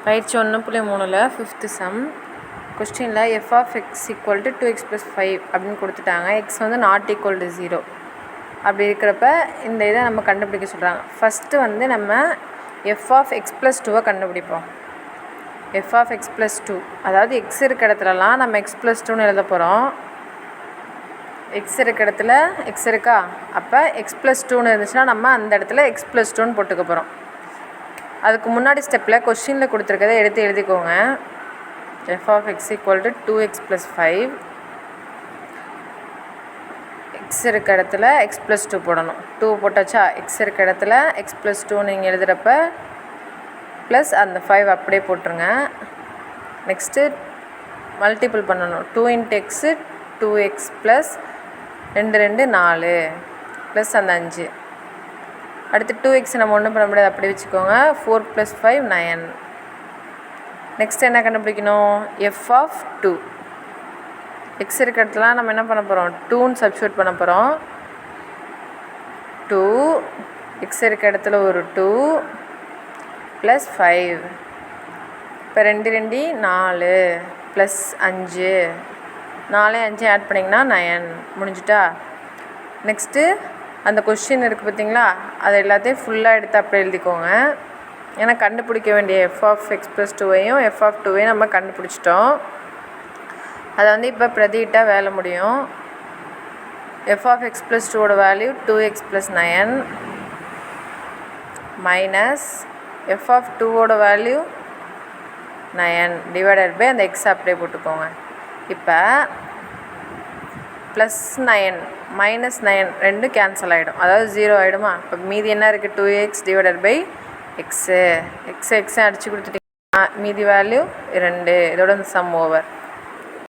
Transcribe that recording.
பயிற்சி 1.3ல் 5th sum கொஸ்டினில் F of X equal to 2x + 5 அப்படின்னு கொடுத்துட்டாங்க. எக்ஸ் வந்து நாட் ஈக்குவல் டு 0 அப்படி இருக்கிறப்ப இந்த இதை நம்ம கண்டுபிடிக்க சொல்கிறாங்க. ஃபஸ்ட்டு வந்து நம்ம எஃப் ஆஃப் எக்ஸ் + 2 கண்டுபிடிப்போம். எஃப் ஆஃப் எக்ஸ் + 2 அதாவது எக்ஸ் இருக்க இடத்துலலாம் நம்ம எக்ஸ் + 2ன்னு எழுத போகிறோம். எக்ஸ் இருக்க இடத்துல எக்ஸ் இருக்கா, அப்போ எக்ஸ் + 2ன்னு இருந்துச்சுன்னா நம்ம அந்த இடத்துல எக்ஸ் + 2ன்னு போட்டுக்க போகிறோம். அதுக்கு முன்னாடி ஸ்டெப்பில் கொஸ்டினில் கொடுத்துருக்கதை எடுத்து எழுதிக்கோங்க. F of X equal to 2x + 5, X இருக்க இடத்துல எக்ஸ் + 2 போடணும். 2 போட்டாச்சா, எக்ஸ் இருக்க இடத்துல எக்ஸ் + 2 நீங்கள் எழுதுகிறப்ப ப்ளஸ் அந்த 5 அப்படியே போட்டுருங்க. நெக்ஸ்ட்டு மல்டிபிள் பண்ணணும். 2 × x 2x ப்ளஸ் 2 2 4 ப்ளஸ் அந்த 5. அடுத்து 2x நம்ம ஒன்றும் பண்ண முடியாது, அப்படி வச்சுக்கோங்க. 4 + 5 9. நெக்ஸ்ட் என்ன கண்டுபிடிக்கணும்? F of 2. எக்ஸ் இருக்க இடத்துல நம்ம என்ன பண்ண போகிறோம்? 2ன்னு சப்ஸ்டியூட் பண்ண போகிறோம். 2 எக்ஸ் இருக்க இடத்துல ஒரு 2 ப்ளஸ் 5. இப்போ 2 2 4 ப்ளஸ் 5, 4 5 ஆட் பண்ணிங்கன்னா 9 முடிஞ்சுட்டா. நெக்ஸ்ட்டு அந்த கொஸ்டின் இருக்குது பார்த்தீங்களா, அதை எல்லாத்தையும் ஃபுல்லாக எடுத்து அப்படி எழுதிக்கோங்க. ஏன்னா கண்டுபிடிக்க வேண்டிய எஃப் ஆஃப் எக்ஸ் + 2வையும் எஃப் ஆஃப் 2வையும் நம்ம கண்டுபிடிச்சிட்டோம். அதை வந்து இப்போ பிரதியிட்டால் வேலை முடியும். எஃப் ஆஃப் எக்ஸ் + 2ஓட value 2x + 9 minus F of 2ஓட வேல்யூ 9 டிவைடட் பை அந்த எக்ஸ் அப்படியே போட்டுக்கோங்க. இப்போ +9 -9 ரெண்டும் கேன்சல் ஆகிடும், அதாவது 0 ஆகிடுமா. இப்போ மீதி என்ன இருக்குது? 2x divided by x. எக்ஸை அடித்து கொடுத்துட்டிங்கன்னா மீதி வேல்யூ 2. இதோட இந்த சம் ஓவர்.